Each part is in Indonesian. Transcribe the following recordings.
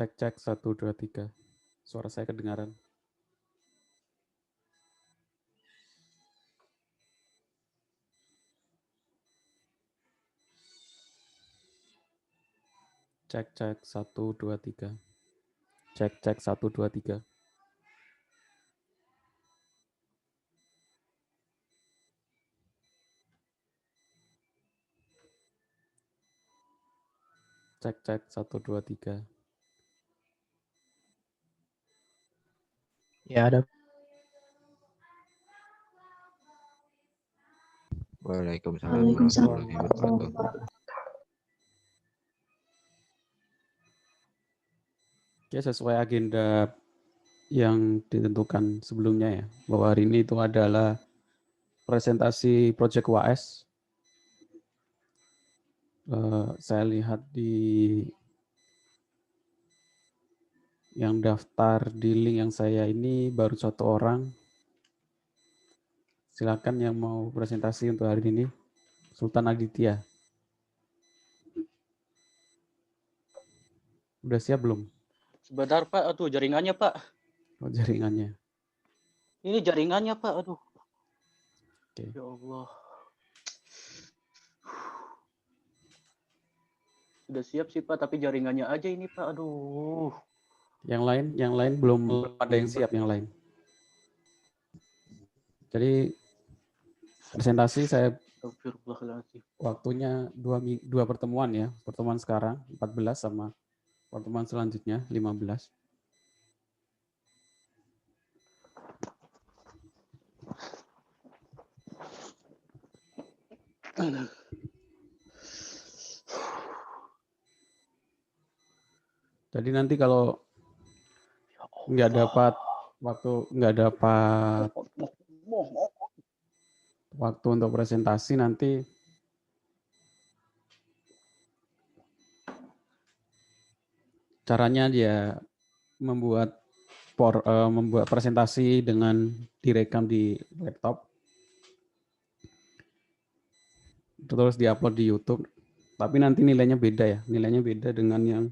Cek, cek, 1, 2, 3. Suara saya kedengaran. Cek, cek, 1, 2, 3. Cek, cek, 1, 2, 3. Cek, cek, 1, 2, 3. Ya, ada. Waalaikumsalam warahmatullahi wabarakatuh. Oke, sesuai agenda yang ditentukan sebelumnya ya, bahwa hari ini itu adalah presentasi Project UAS. Saya lihat di yang daftar di link yang saya ini baru 1 orang. Silakan yang mau presentasi untuk hari ini, Sultan Aditya. Udah siap belum? Sebentar Pak, aduh jaringannya Pak. Oh, jaringannya. Ini jaringannya Pak, aduh. Oke. Ya Allah. Sudah siap sih Pak, tapi jaringannya aja ini Pak, aduh. Yang lain belum ada yang siap yang lain. Jadi presentasi saya waktunya 2 pertemuan ya. Pertemuan sekarang 14 sama pertemuan selanjutnya 15. Jadi nanti kalau nggak dapat waktu untuk presentasi, nanti caranya dia membuat presentasi dengan direkam di laptop, terus diupload di YouTube. Tapi nanti nilainya beda ya, nilainya beda dengan yang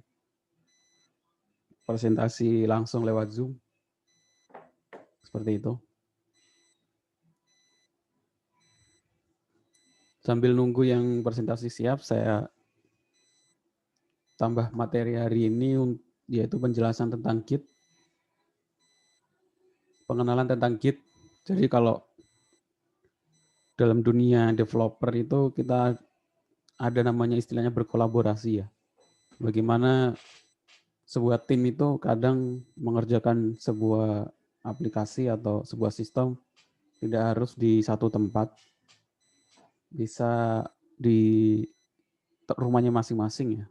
presentasi langsung lewat Zoom. Seperti itu. Sambil nunggu yang presentasi siap, saya tambah materi hari ini, yaitu penjelasan tentang Git. Pengenalan tentang Git. Jadi kalau dalam dunia developer itu kita ada namanya istilahnya berkolaborasi ya. Bagaimana sebuah tim itu kadang mengerjakan sebuah aplikasi atau sebuah sistem tidak harus di satu tempat, bisa di rumahnya masing-masing ya.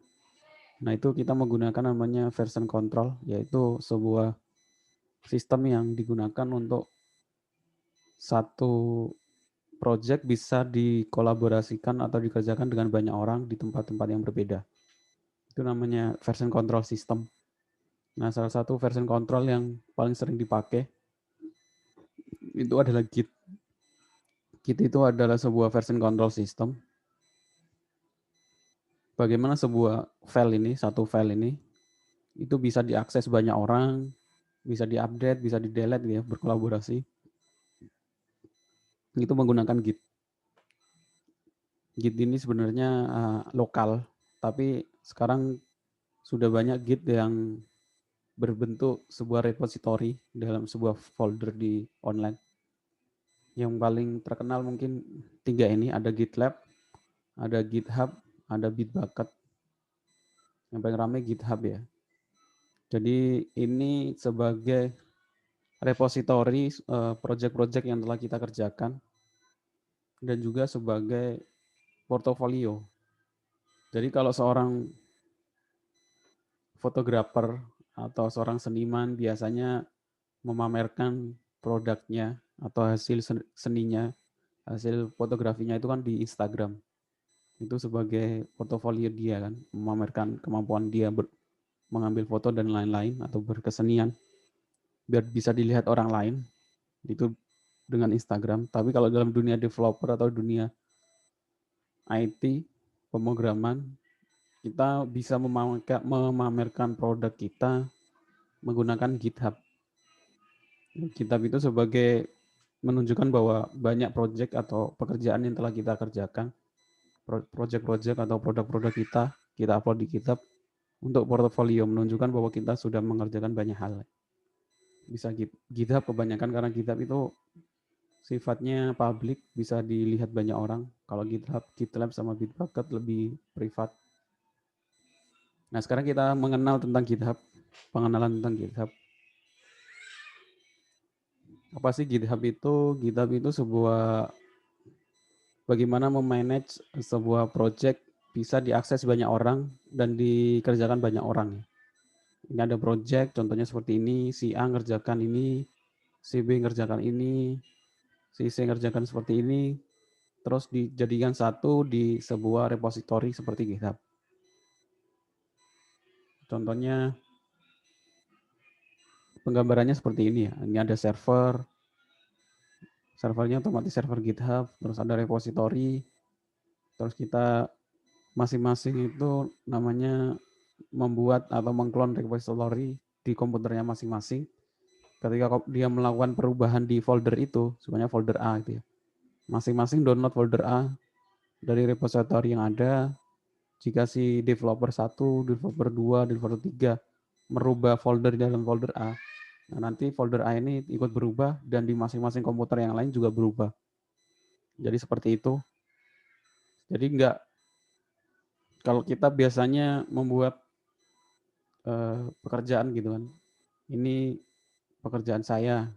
Nah itu kita menggunakan namanya version control, yaitu sebuah sistem yang digunakan untuk satu project bisa dikolaborasikan atau dikerjakan dengan banyak orang di tempat-tempat yang berbeda. Itu namanya version control system. Nah, salah satu version control yang paling sering dipakai itu adalah Git. Git itu adalah sebuah version control system. Bagaimana sebuah satu file ini, itu bisa diakses banyak orang, bisa diupdate, bisa di-delete ya, berkolaborasi. Itu menggunakan Git. Git ini sebenarnya lokal, tapi sekarang sudah banyak Git yang berbentuk sebuah repository dalam sebuah folder di online. Yang paling terkenal mungkin 3 ini, ada GitLab, ada GitHub, ada Bitbucket. Yang paling ramai GitHub ya. Jadi ini sebagai repository project-project yang telah kita kerjakan dan juga sebagai portofolio. Jadi kalau seorang fotografer atau seorang seniman biasanya memamerkan produknya atau hasil seninya, hasil fotografinya itu kan di Instagram. Itu sebagai portofolio dia kan, memamerkan kemampuan dia mengambil foto dan lain-lain atau berkesenian biar bisa dilihat orang lain. Itu dengan Instagram. Tapi kalau dalam dunia developer atau dunia IT, pemrograman, kita bisa memamerkan produk kita menggunakan GitHub. GitHub itu sebagai menunjukkan bahwa banyak project atau pekerjaan yang telah kita kerjakan, project-project atau produk-produk kita upload di GitHub untuk portofolio, menunjukkan bahwa kita sudah mengerjakan banyak hal. Bisa GitHub kebanyakan karena GitHub itu sifatnya public, bisa dilihat banyak orang. Kalau GitLab sama Bitbucket lebih privat. Nah, sekarang kita mengenal tentang GitHub, pengenalan tentang GitHub. Apa sih GitHub itu? GitHub itu sebuah bagaimana memanage sebuah project bisa diakses banyak orang dan dikerjakan banyak orang. Ini ada project, contohnya seperti ini, si A ngerjakan ini, si B ngerjakan ini, si C ngerjakan seperti ini, terus dijadikan satu di sebuah repository seperti GitHub. Contohnya penggambarannya seperti ini ya. Ini ada servernya otomatis server GitHub, terus ada repository, terus kita masing-masing itu namanya membuat atau mengklon repository di komputernya masing-masing. Ketika dia melakukan perubahan di folder itu, sebenarnya folder A itu ya. Masing-masing download folder A dari repository yang ada. Jika si developer 1, developer 2, developer 3 merubah folder di dalam folder A, nah nanti folder A ini ikut berubah dan di masing-masing komputer yang lain juga berubah. Jadi seperti itu. Jadi enggak, kalau kita biasanya membuat pekerjaan gitu kan, ini pekerjaan saya,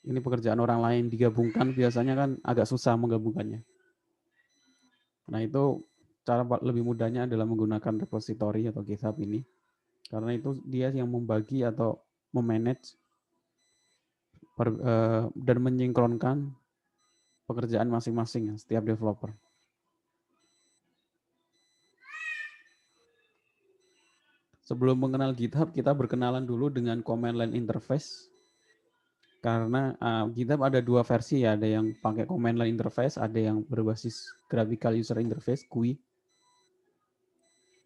ini pekerjaan orang lain digabungkan, biasanya kan agak susah menggabungkannya. Nah itu cara lebih mudahnya adalah menggunakan repository atau GitHub ini, karena itu dia yang membagi atau memanage dan menyinkronkan pekerjaan masing-masing setiap developer. Sebelum mengenal GitHub, kita berkenalan dulu dengan command line interface. Karena GitHub ada dua versi ya, ada yang pakai command line interface, ada yang berbasis graphical user interface (GUI).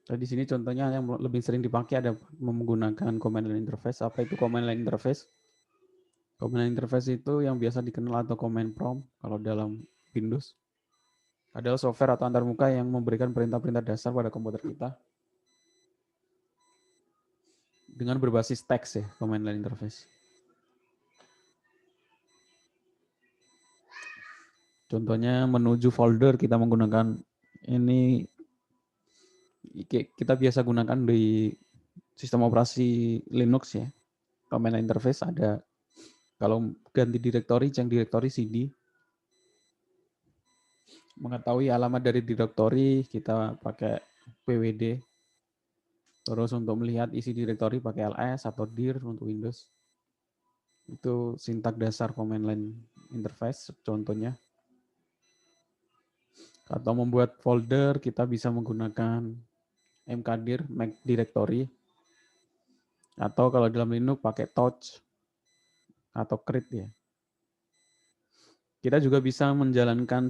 Di sini contohnya yang lebih sering dipakai ada menggunakan command line interface. Apa itu command line interface? Command line interface itu yang biasa dikenal atau command prompt kalau dalam Windows. Adalah software atau antarmuka yang memberikan perintah-perintah dasar pada komputer kita dengan berbasis teks ya, command line interface. Contohnya menuju folder kita menggunakan ini, kita biasa gunakan di sistem operasi Linux ya. Command line interface ada, kalau ganti direktori, cek direktori cd. Mengetahui alamat dari direktori kita pakai pwd. Terus untuk melihat isi direktori pakai ls atau dir untuk Windows. Itu sintak dasar command line interface contohnya. Atau membuat folder kita bisa menggunakan mkdir, make directory. Atau kalau dalam Linux pakai touch atau crit ya. Kita juga bisa menjalankan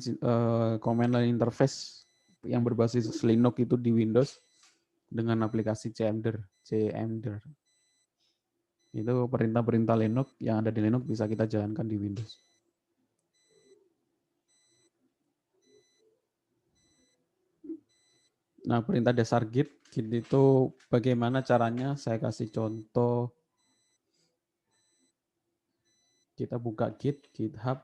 command line interface yang berbasis Linux itu di Windows dengan aplikasi cmdir. Itu perintah-perintah Linux yang ada di Linux bisa kita jalankan di Windows. Nah, perintah dasar Git itu bagaimana caranya? Saya kasih contoh. Kita buka GitHub.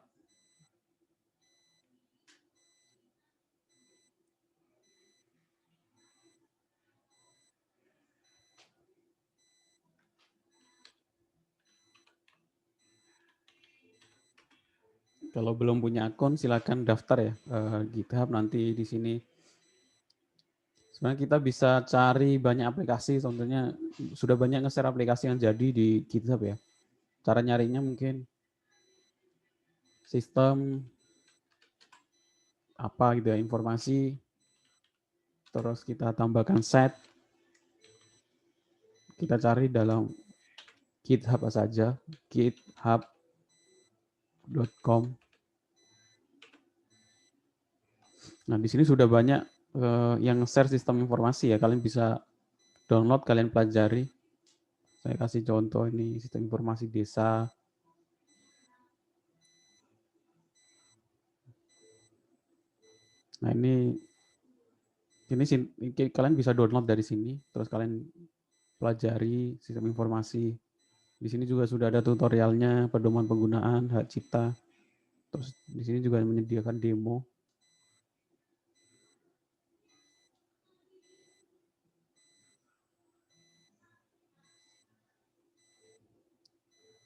Kalau belum punya akun, silakan daftar ya GitHub. Nanti di sini sebenarnya kita bisa cari banyak aplikasi. Contohnya sudah banyak nge-share aplikasi yang jadi di GitHub ya. Cara nyarinya mungkin sistem apa gitu ya, informasi. Terus kita tambahkan set. Kita cari dalam GitHub saja, github.com. Nah, di sini sudah banyak yang share sistem informasi ya. Kalian bisa download, kalian pelajari. Saya kasih contoh ini sistem informasi desa. Nah ini kalian bisa download dari sini, terus kalian pelajari sistem informasi. Di sini juga sudah ada tutorialnya, pedoman penggunaan, hak cipta. Terus di sini juga menyediakan demo.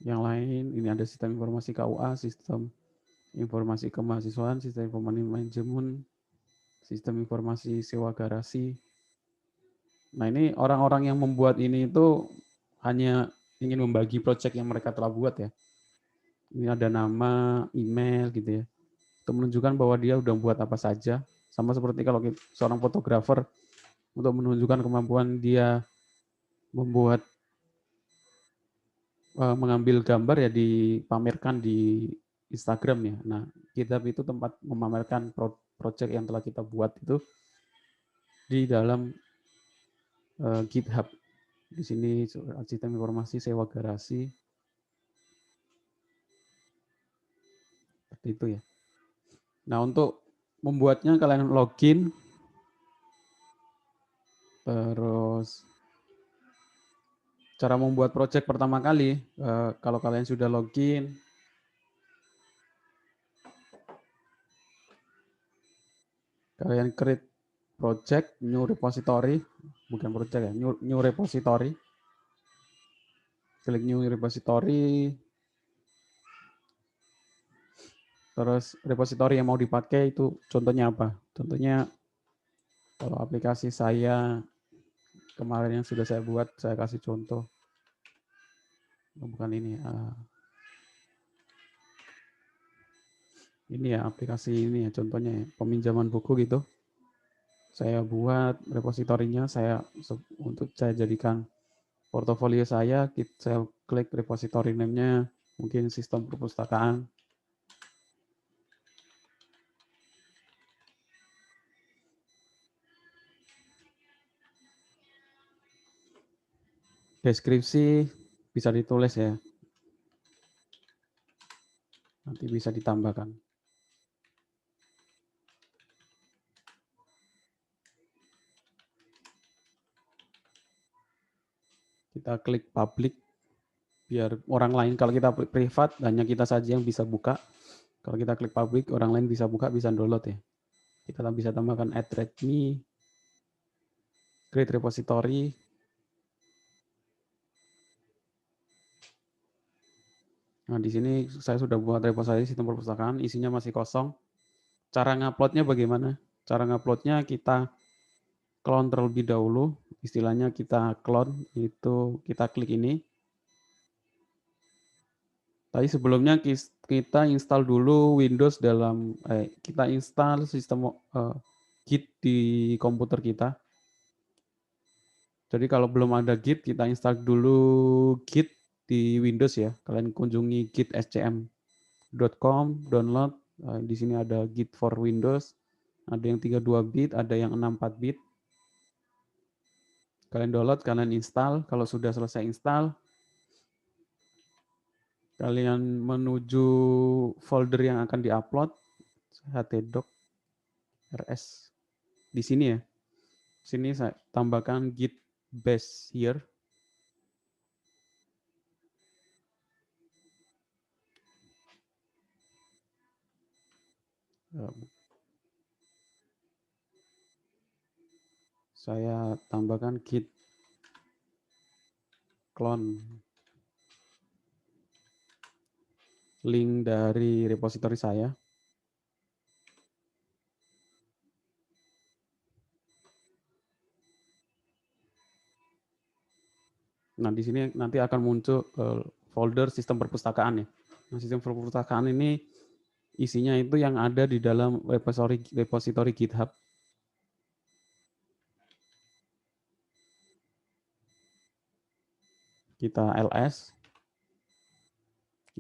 Yang lain, ini ada sistem informasi KUA, sistem informasi kemahasiswaan, sistem informasi manajemen, sistem informasi sewa garasi. Nah ini orang-orang yang membuat ini itu hanya ingin membagi proyek yang mereka telah buat ya. Ini ada nama, email gitu ya. Untuk menunjukkan bahwa dia udah buat apa saja. Sama seperti kalau seorang fotografer untuk menunjukkan kemampuan dia membuat mengambil gambar ya dipamerkan di Instagram ya. Nah, GitHub itu tempat memamerkan proyek yang telah kita buat itu di dalam GitHub. Di sini sistem informasi sewa garasi. Seperti itu ya. Nah, untuk membuatnya kalian login. Terus cara membuat project pertama kali, kalau kalian sudah login, kalian create project, new repository, bukan project ya, new repository. Klik new repository. Terus repository yang mau dipakai itu contohnya apa? Contohnya kalau aplikasi saya kemarin yang sudah saya buat, saya kasih contoh. Bukan ini. Ini ya aplikasi ini ya contohnya ya, peminjaman buku gitu. Saya buat repositorinya, untuk saya jadikan portofolio saya klik repository name-nya, mungkin sistem perpustakaan. Deskripsi bisa ditulis ya. Nanti bisa ditambahkan. Kita klik public biar orang lain, kalau kita privat hanya kita saja yang bisa buka. Kalau kita klik public orang lain bisa buka, bisa download ya. Kita bisa tambahkan add readme, create repository. Nah, di sini saya sudah buat repository sistem perpustakaan, isinya masih kosong. Cara nguploadnya bagaimana? Cara nguploadnya kita clone terlebih dahulu. Istilahnya kita clone, itu kita klik ini. Tadi sebelumnya kita install dulu Windows kita install sistem Git di komputer kita. Jadi kalau belum ada Git, kita install dulu Git di Windows ya. Kalian kunjungi git.scm.com, download. Di sini ada Git for Windows. Ada yang 32 bit, ada yang 64 bit. Kalian download, kalian install. Kalau sudah selesai install, kalian menuju folder yang akan diupload, htdoc rs. Di sini ya. Sini saya tambahkan git base here. Saya tambahkan git clone link dari repository saya. Nah, di sini nanti akan muncul folder sistem perpustakaan ya. Nah, sistem perpustakaan ini isinya itu yang ada di dalam repository GitHub. Kita ls.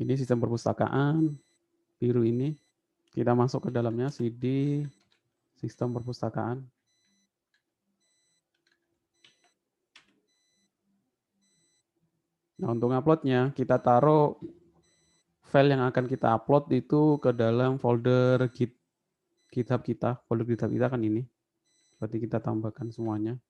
Ini sistem perpustakaan biru ini. Kita masuk ke dalamnya cd sistem perpustakaan. Nah, untuk uploadnya kita taruh file yang akan kita upload itu ke dalam folder GitHub kita. Folder GitHub kita kan ini. Berarti kita tambahkan semuanya.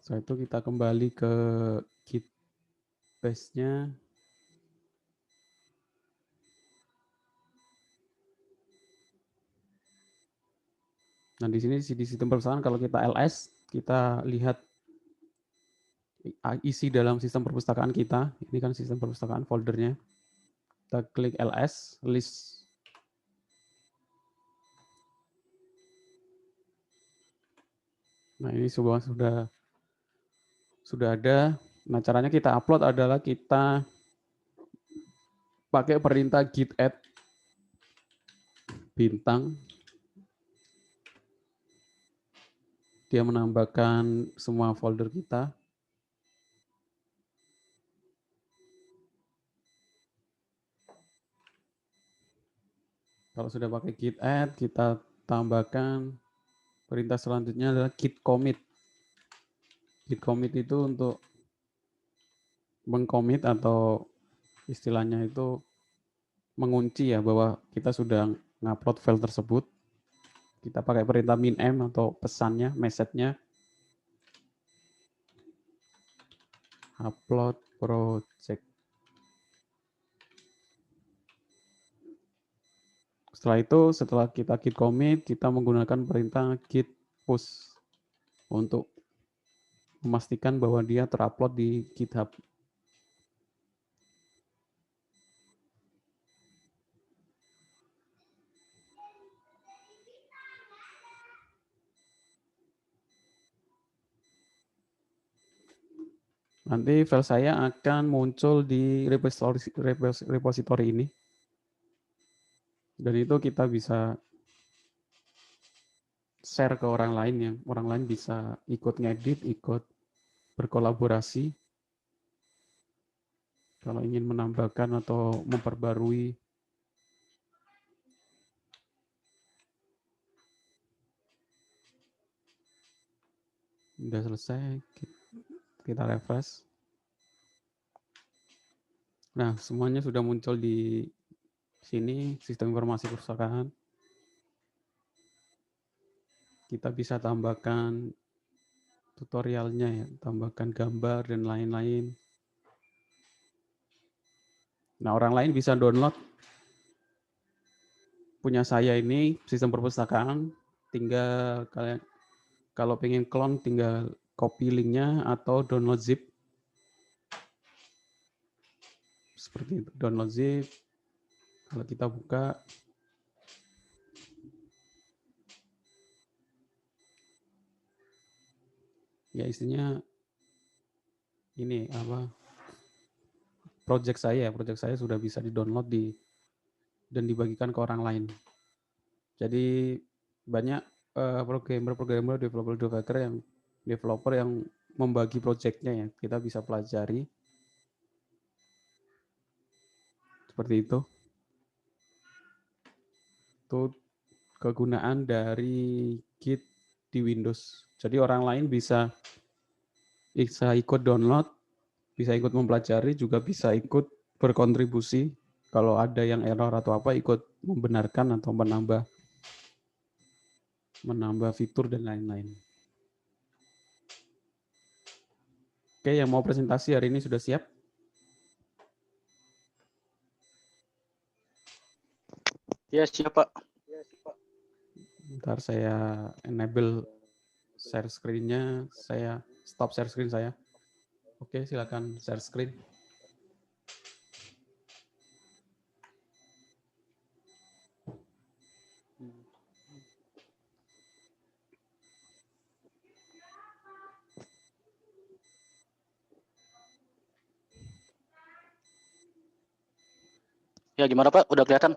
Setelah itu kita kembali ke Git base-nya. Nah, di sini di sistem perpustakaan kalau kita ls, kita lihat isi dalam sistem perpustakaan kita. Ini kan sistem perpustakaan foldernya. Kita klik ls, list. Nah, ini sudah ada. Nah, caranya kita upload adalah kita pakai perintah git add bintang. Dia menambahkan semua folder kita. Kalau sudah pakai git add, kita tambahkan perintah selanjutnya adalah git commit. Git commit itu untuk mengcommit atau istilahnya itu mengunci ya bahwa kita sudah ngupload file tersebut. Kita pakai perintah min m atau pesannya, message-nya upload project. Setelah itu, setelah kita git commit, kita menggunakan perintah git push untuk memastikan bahwa dia terupload di GitHub. Nanti file saya akan muncul di repository ini. Dan itu kita bisa share ke orang lain, yang orang lain bisa ikut ngedit, ikut berkolaborasi. Kalau ingin menambahkan atau memperbarui. Sudah selesai, kita refresh. Nah, semuanya sudah muncul di sini, sistem informasi perpustakaan. Kita bisa tambahkan tutorialnya ya, tambahkan gambar dan lain-lain. Nah, orang lain bisa download punya saya ini sistem perpustakaan, tinggal kalian kalau pengen clone tinggal copy linknya atau download zip. Seperti itu, download zip. Kalau kita buka, ya isinya ini apa? Project saya sudah bisa di-download dan dibagikan ke orang lain. Jadi banyak programmer, developer yang membagi projectnya ya. Kita bisa pelajari seperti itu. Itu kegunaan dari Git di Windows. Jadi orang lain bisa ikut download, bisa ikut mempelajari, juga bisa ikut berkontribusi. Kalau ada yang error atau apa, ikut membenarkan atau menambah fitur dan lain-lain. Oke, yang mau presentasi hari ini sudah siap? Ya, siap, Pak. Ntar saya enable share screen-nya, saya stop share screen saya. Oke, silakan share screen. Ya, gimana, Pak? Udah kelihatan?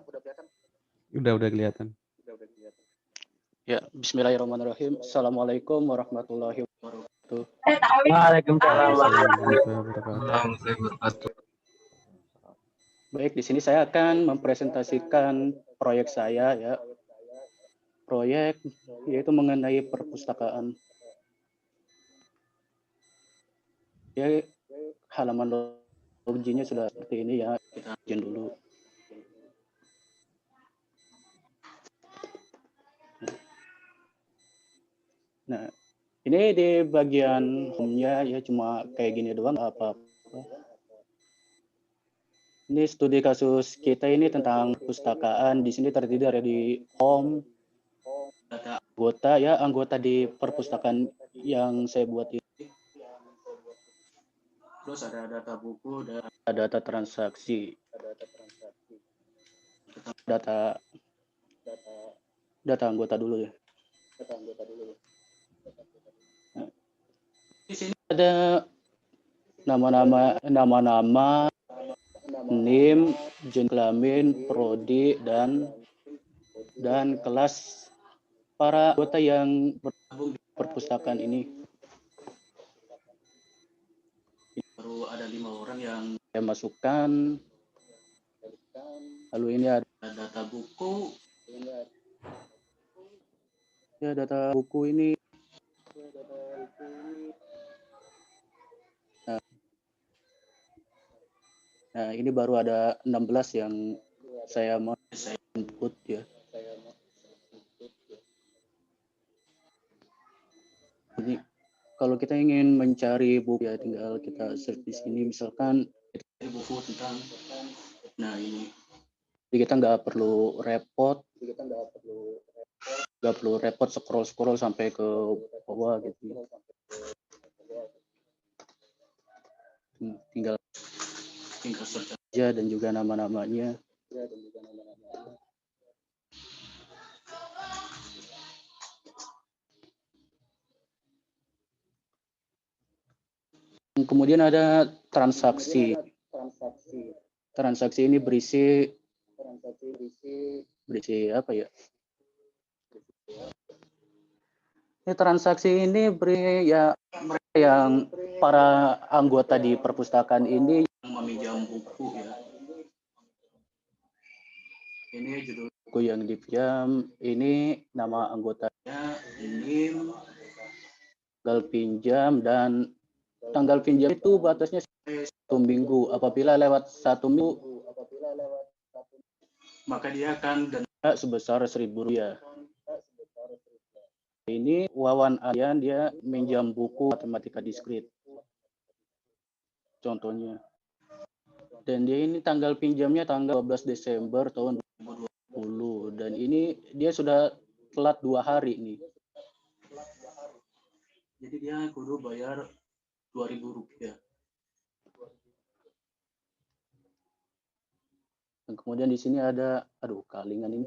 Udah kelihatan. Ya, bismillahirrahmanirrahim. Assalamualaikum warahmatullahi wabarakatuh. wabarakatuh. Waalaikumsalam. Assalamualaikum warahmatullahi wabarakatuh. Baik, di sini saya akan mempresentasikan proyek saya ya. Proyek yaitu mengenai perpustakaan. Ya, halaman loginya sudah seperti ini ya. Kita izin dulu. Nah, ini di bagian home-nya ya cuma kayak gini doang apa-apa. Ini studi kasus kita ini tentang perpustakaan. Di sini terdiri dari home, data anggota ya, anggota di perpustakaan yang saya buat ini. Terus ada data buku dan data transaksi. Data anggota dulu ya. Nah, di sini ada nama-nama, NIM, jenis kelamin, prodi dan kelas para anggota yang bergabung di perpustakaan ini. Baru ada 5 orang yang saya masukkan. Lalu ini ada data buku. Ya, data buku ini. Nah, ini baru ada 16 yang saya mau input ya. Jadi kalau kita ingin mencari buku ya tinggal kita search di sini, misalkan buku tentang, nah ini. Jadi kita nggak perlu repot, scroll sampai ke bawah gitu. Tinggal search aja dan juga nama-namanya. Kemudian ada transaksi. Transaksi ini berisi apa ya? Ini transaksi ini beri ya mereka yang para anggota di perpustakaan ini yang meminjam buku ya. Ini judul buku yang dipinjam, ini nama anggotanya, ini tanggal pinjam, dan tanggal pinjam itu batasnya 1 minggu. Apabila lewat 1 minggu, maka dia akan denda sebesar Rp1.000. Ini Wawan Aryan, dia minjam buku matematika diskrit. Contohnya. Dan dia ini tanggal pinjamnya tanggal 12 Desember tahun 2020. Dan ini dia sudah telat 2 hari nih. Jadi dia kudu bayar Rp2.000. Dan kemudian di sini ada, kalingan ini.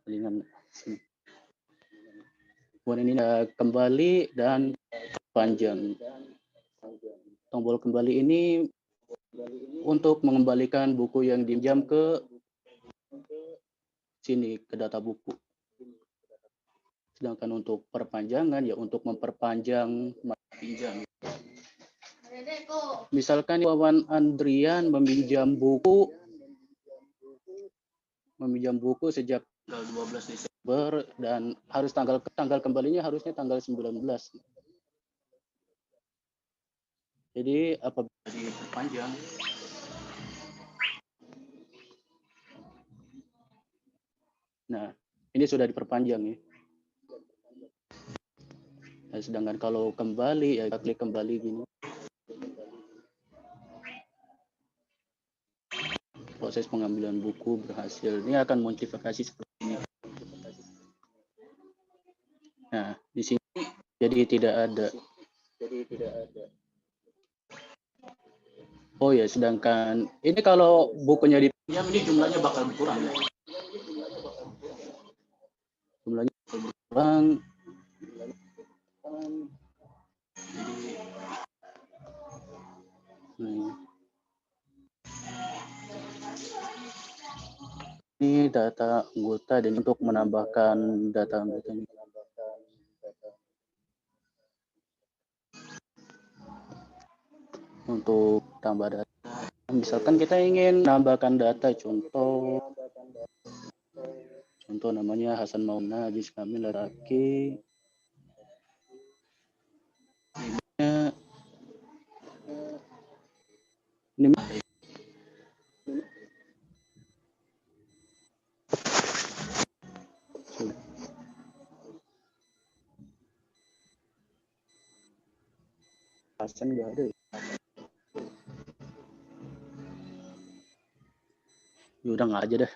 Kalingan sini. Kemudian ini ada kembali dan panjang. Tombol kembali ini untuk mengembalikan buku yang diminjam ke sini, ke data buku. Sedangkan untuk perpanjangan ya untuk memperpanjang masa pinjam. Misalkan Wawan Andrian meminjam buku sejak tanggal 12 Desember dan harus tanggal kembalinya harusnya tanggal 19. Jadi apabila diperpanjang, nah ini sudah diperpanjang ya. Nah, sedangkan kalau kembali ya kita klik kembali gini. Proses pengambilan buku berhasil. Ini akan notifikasi seperti ini. Nah, di sini jadi tidak ada. Oh ya, sedangkan ini kalau bukunya dipinjam ini jumlahnya bakal berkurang. Jumlahnya berkurang. Ini data anggota dan untuk menambahkan data anggotanya. untuk tambah data. Misalkan kita ingin menambahkan data, contoh namanya Hasan Mauna, Ajis Kamil laki. Ini Hasan nggak ada. Ya udah nggak aja dah.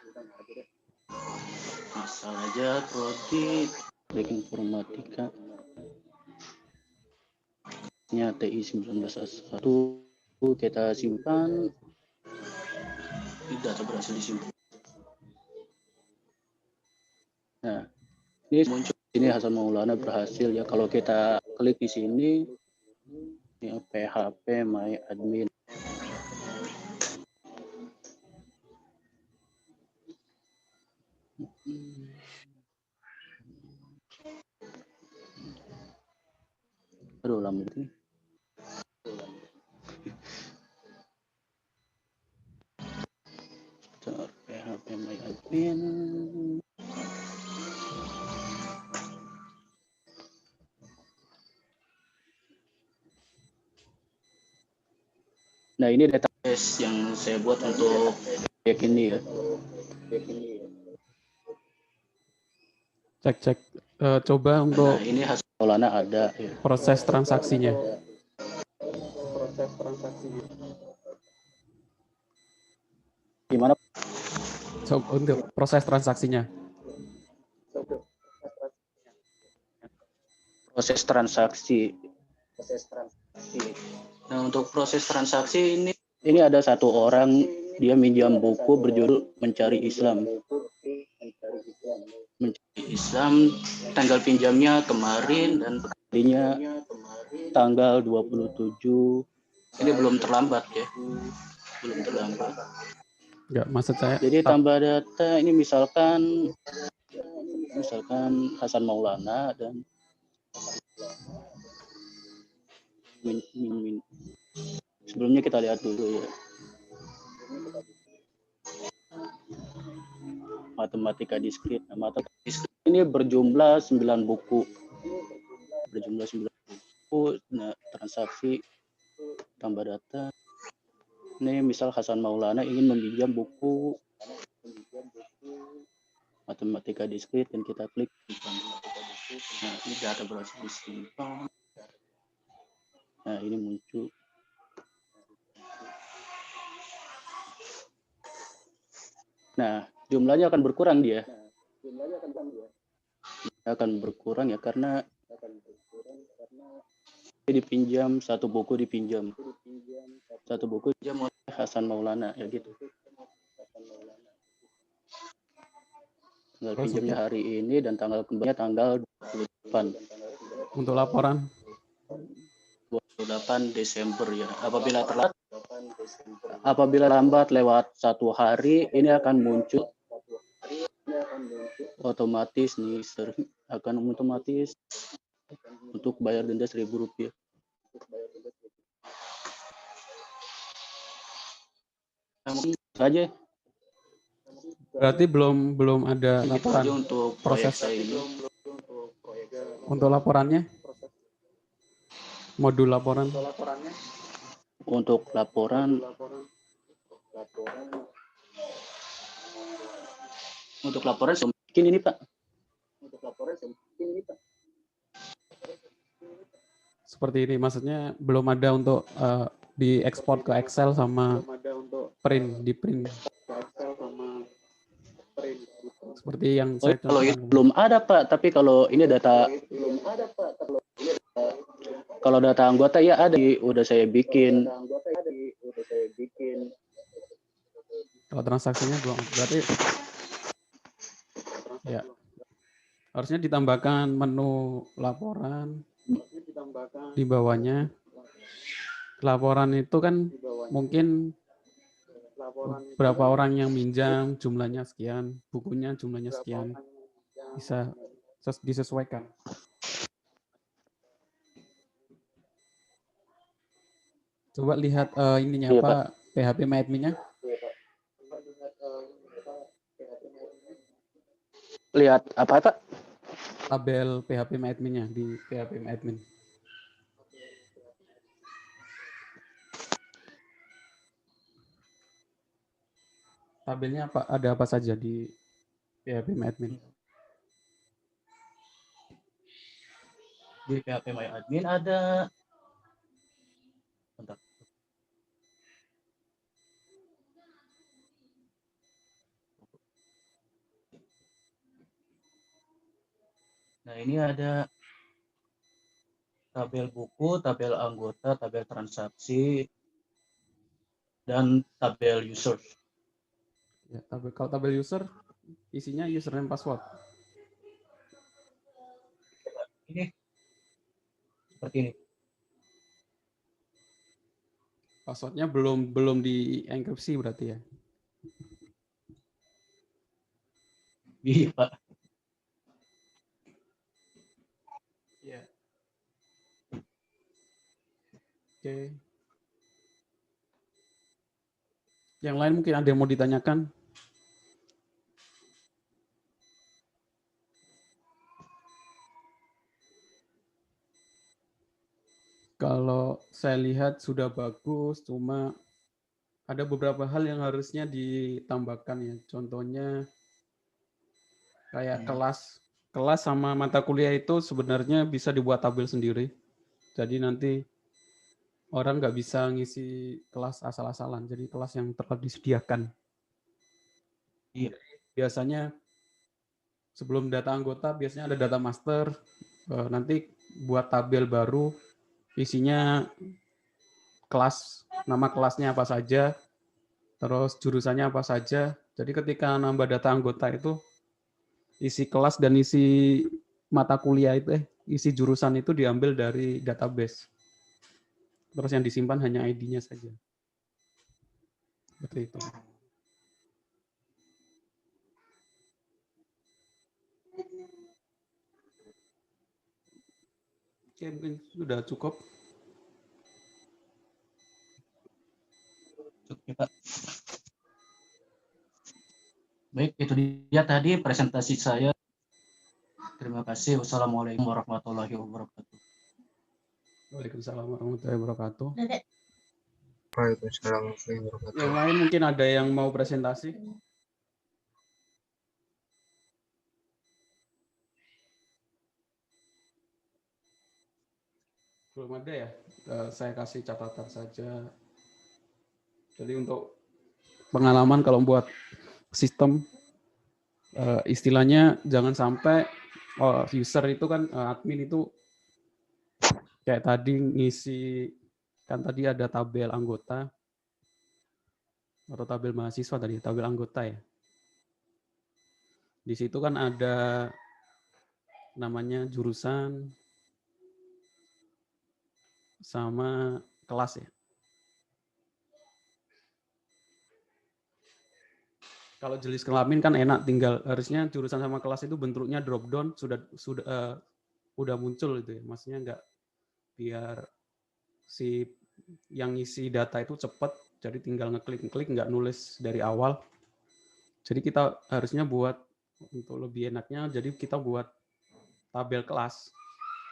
Asal aja prodi informatika. Nya TI 1901 kita simpan. Data berhasil disimpan. Nah, ini muncul ini Hasan Maulana berhasil ya. Kalau kita klik di sini, ya, PHP my admin. Aduh, lama ini. PHP my admin. Nah, ini database yang saya buat untuk proyek ini ya. Cek. Coba untuk Nah, ini Hasan Maulana ada ya. proses transaksinya. Gimana? Coba untuk proses transaksinya. Proses transaksi. Nah, untuk proses transaksi ini ada satu orang, dia minjam buku berjudul Mencari Islam. Mencari Islam, tanggal pinjamnya kemarin dan kembalinya tanggal 27. Ini belum terlambat ya. Belum terlambat. Enggak, maksud saya. Jadi tambah data ini misalkan Hasan Maulana dan sebelumnya kita lihat dulu ya. Matematika diskrit. Nah, matematika diskrit ini berjumlah 9 buku. Nah, transaksi tambah data. Ini misal Hasan Maulana ingin meminjam buku matematika diskrit dan kita klik. Nah, ini data berhasil disimpan. Nah, ini muncul. Nah, jumlahnya akan berkurang dia. Akan berkurang ya karena dipinjam satu buku dipinjam oleh Hasan Maulana ya gitu. Tanggal pinjamnya hari ini dan tanggal kembalinya tanggal 28. Untuk laporan 28 Desember ya. Apabila lambat lewat 1 hari, ini akan muncul otomatis nih, akan otomatis untuk bayar denda Rp1.000. Saja. berarti belum ada laporan untuk proses saya ini. untuk laporannya, modul laporan. Untuk laporan mungkin ini Pak. Seperti ini, maksudnya belum ada untuk diekspor ke Excel sama di print. Seperti yang saya Kalau contohkan. belum ada Pak, tapi kalau ini data anggota ya ada, udah saya bikin. Kalau transaksinya belum, berarti ya harusnya ditambahkan menu laporan di bawahnya. Laporan itu kan mungkin berapa orang yang minjam, jumlahnya sekian, bukunya jumlahnya sekian, bisa disesuaikan. Coba lihat ininya Iya, apa Pak. PHP MyAdmin-nya. Lihat apa, Pak? Tabel PHP MyAdmin-nya di PHP MyAdmin. Tabelnya apa? Ada apa saja di PHP MyAdmin? Di PHP MyAdmin ada. Bentar. Nah, ini ada tabel buku, tabel anggota, tabel transaksi, dan tabel user. Ya, kalau tabel user isinya username password. Ini seperti ini. Passwordnya belum dienkripsi berarti ya. Iya, Pak. Ya. Oke. Yang lain mungkin ada yang mau ditanyakan? Kalau saya lihat sudah bagus, cuma ada beberapa hal yang harusnya ditambahkan ya. Contohnya kayak kelas sama mata kuliah itu sebenarnya bisa dibuat tabel sendiri. Jadi nanti orang nggak bisa ngisi kelas asal-asalan. Jadi kelas yang telah disediakan. Iya. Biasanya sebelum data anggota biasanya ada data master. Nanti buat tabel baru isinya kelas, nama kelasnya apa saja, terus jurusannya apa saja. Jadi ketika nambah data anggota itu isi kelas dan isi mata kuliah itu isi jurusan itu diambil dari database. Terus yang disimpan hanya ID-nya saja. Seperti itu. Oke, mungkin sudah cukup. Cukup, Pak. Baik, itu dia tadi presentasi saya. Terima kasih. Wassalamualaikum warahmatullahi wabarakatuh. Waalaikumsalam warahmatullahi wabarakatuh. Waalaikumsalam warahmatullahi wabarakatuh. Yang lain mungkin ada yang mau presentasi? Belum ada ya? Saya kasih catatan saja. Jadi untuk pengalaman kalau buat sistem istilahnya jangan sampai user itu kan admin itu kayak tadi ngisi, kan tadi ada tabel anggota atau tabel mahasiswa tadi, tabel anggota ya. Di situ kan ada namanya jurusan sama kelas ya. Kalau jenis kelamin kan enak, tinggal harusnya jurusan sama kelas itu bentuknya drop down udah muncul itu ya. Maksudnya enggak, biar si yang ngisi data itu cepat, jadi tinggal ngeklik nggak nulis dari awal. Jadi kita harusnya buat untuk lebih enaknya, jadi kita buat tabel kelas,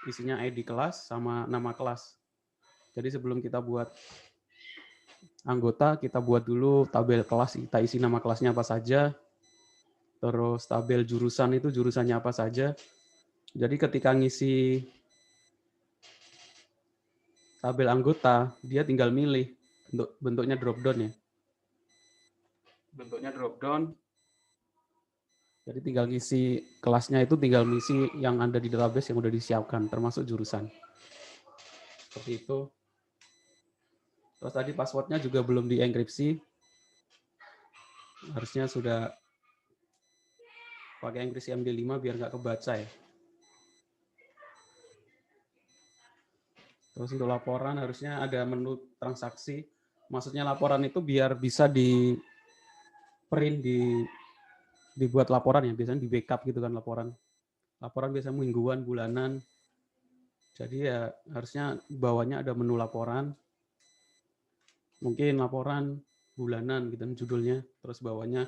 isinya ID kelas sama nama kelas. Jadi sebelum kita buat anggota, kita buat dulu tabel kelas, kita isi nama kelasnya apa saja, terus tabel jurusan itu jurusannya apa saja. Jadi ketika ngisi tabel anggota, dia tinggal milih bentuknya drop down ya. Bentuknya drop down. Jadi tinggal ngisi kelasnya itu tinggal ngisi yang ada di database yang udah disiapkan, termasuk jurusan. Seperti itu. Terus tadi passwordnya juga belum dienkripsi. Harusnya sudah pakai enkripsi MD5 biar nggak kebaca ya. Terus untuk laporan harusnya ada menu transaksi. Maksudnya laporan itu biar bisa di print, dibuat laporan ya, biasanya di backup gitu kan laporan. Laporan biasanya mingguan, bulanan. Jadi ya harusnya bawahnya ada menu laporan. Mungkin laporan bulanan gitu judulnya, terus bawahnya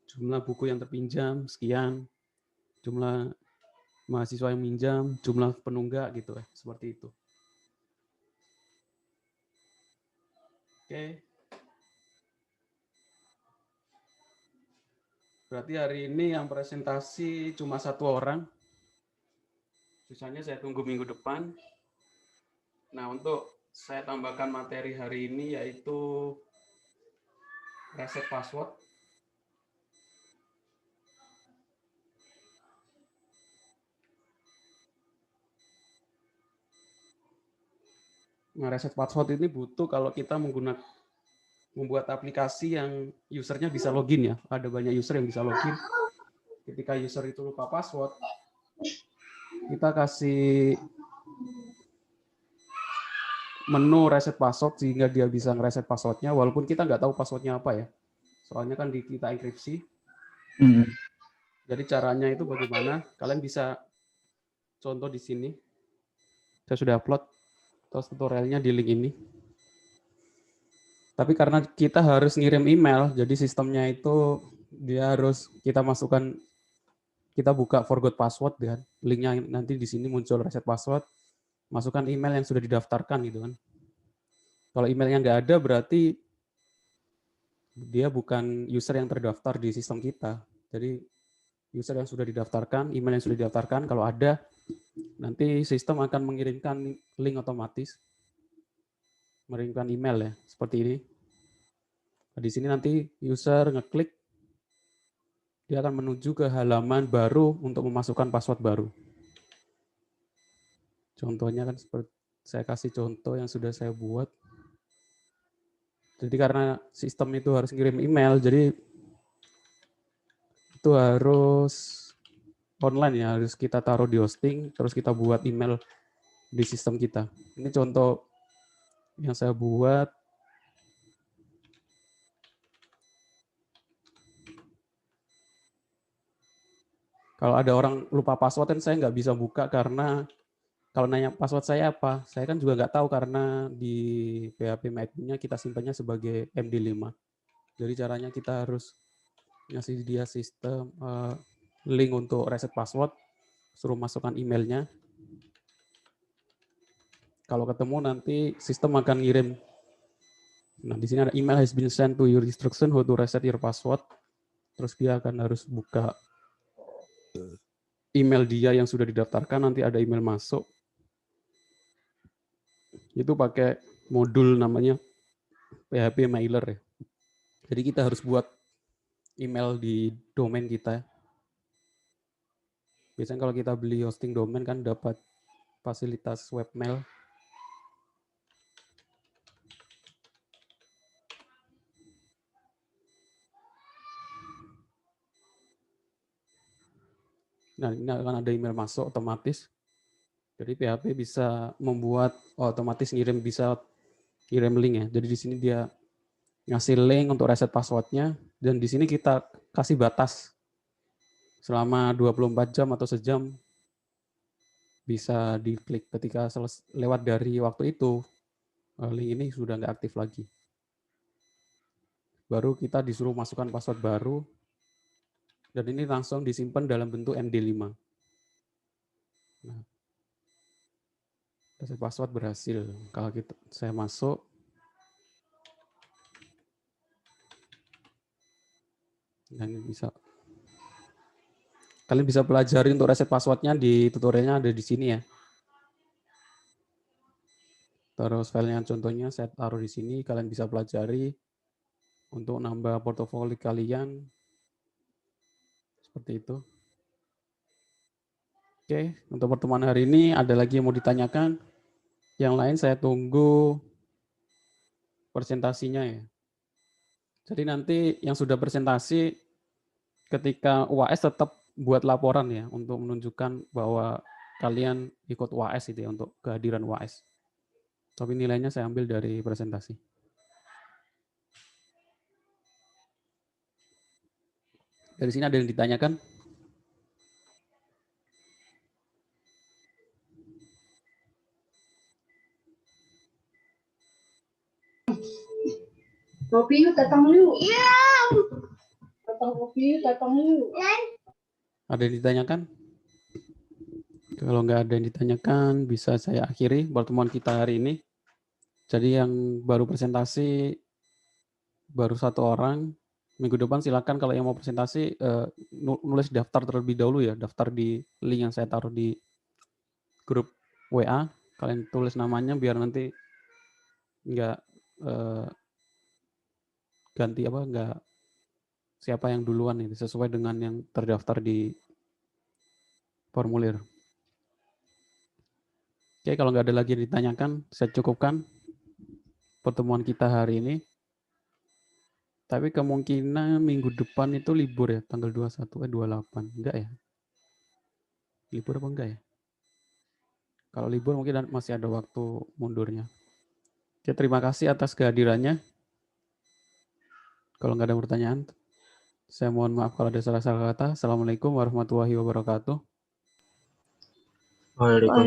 jumlah buku yang terpinjam sekian, jumlah mahasiswa yang minjam, jumlah penunggak gitu ya, seperti itu. Oke. Berarti hari ini yang presentasi cuma 1 orang. Sisanya saya tunggu minggu depan. Nah, untuk saya tambahkan materi hari ini yaitu reset password. Nah, reset password ini butuh kalau kita membuat aplikasi yang usernya bisa login ya. Ada banyak user yang bisa login. Ketika user itu lupa password, kita kasih menu reset password sehingga dia bisa ngereset passwordnya walaupun kita nggak tahu passwordnya apa ya. Soalnya kan kita enkripsi. Jadi caranya itu bagaimana? Kalian bisa contoh di sini. Saya sudah upload terus tutorialnya di link ini. Tapi karena kita harus ngirim email, jadi sistemnya itu dia harus kita masukkan, kita buka forgot password kan. Linknya nanti di sini muncul reset password. Masukkan email yang sudah didaftarkan gitu kan. Kalau emailnya nggak ada berarti dia bukan user yang terdaftar di sistem kita. Jadi user yang sudah didaftarkan, email yang sudah didaftarkan, kalau ada nanti sistem akan mengirimkan link otomatis, mengirimkan email ya, seperti ini. Nah, di sini nanti user ngeklik, dia akan menuju ke halaman baru untuk memasukkan password baru. Contohnya kan seperti saya kasih contoh yang sudah saya buat. Jadi karena sistem itu harus ngirim email, jadi itu harus online ya, harus kita taruh di hosting, terus kita buat email di sistem kita. Ini contoh yang saya buat. Kalau ada orang lupa password kan saya nggak bisa buka karena kalau nanya password saya apa, saya kan juga nggak tahu karena di PHP MyAdmin-nya kita simpannya sebagai MD5. Jadi caranya kita harus ngasih dia sistem link untuk reset password, suruh masukkan emailnya. Kalau ketemu nanti sistem akan ngirim. Nah, di sini ada email has been sent to your instruction how to reset your password. Terus dia akan harus buka email dia yang sudah didaftarkan, nanti ada email masuk. Itu pakai modul namanya PHP Mailer ya. Jadi kita harus buat email di domain kita. Biasanya kalau kita beli hosting domain kan dapat fasilitas webmail. Nah, ini akan ada email masuk otomatis. Jadi PHP bisa membuat otomatis bisa kirim link ya. Jadi di sini dia ngasih link untuk reset passwordnya dan di sini kita kasih batas selama 24 jam atau sejam bisa diklik. Ketika lewat dari waktu itu link ini sudah nggak aktif lagi. Baru kita disuruh masukkan password baru dan ini langsung disimpan dalam bentuk MD5. Nah, reset password berhasil. Kalau saya masuk, dan bisa kalian bisa pelajari untuk reset passwordnya di tutorialnya ada di sini ya. Terus filenya contohnya saya taruh di sini, kalian bisa pelajari untuk nambah portofolio kalian seperti itu. Oke, untuk pertemuan hari ini ada lagi yang mau ditanyakan? Yang lain saya tunggu presentasinya ya. Jadi nanti yang sudah presentasi ketika UAS tetap buat laporan ya untuk menunjukkan bahwa kalian ikut UAS itu ya untuk kehadiran UAS. Tapi nilainya saya ambil dari presentasi. Dari sini ada yang ditanyakan? Kopi yuk, datang yuk. Iya. Datang kopi, datang yuk. Ada yang ditanyakan? Kalau nggak ada yang ditanyakan, bisa saya akhiri pertemuan kita hari ini. Jadi yang baru presentasi, baru 1 orang. Minggu depan silakan kalau yang mau presentasi, nulis daftar terlebih dahulu ya. Daftar di link yang saya taruh di grup WA. Kalian tulis namanya biar nanti nggak ganti apa, nggak siapa yang duluan ini, sesuai dengan yang terdaftar di formulir. Oke, kalau nggak ada lagi yang ditanyakan, saya cukupkan pertemuan kita hari ini. Tapi kemungkinan minggu depan itu libur ya, tanggal 21, 28. Enggak ya? Libur apa enggak ya? Kalau libur mungkin masih ada waktu mundurnya. Oke, terima kasih atas kehadirannya. Kalau nggak ada pertanyaan, saya mohon maaf kalau ada salah-salah kata. Assalamualaikum warahmatullahi wabarakatuh. Waalaikumsalam.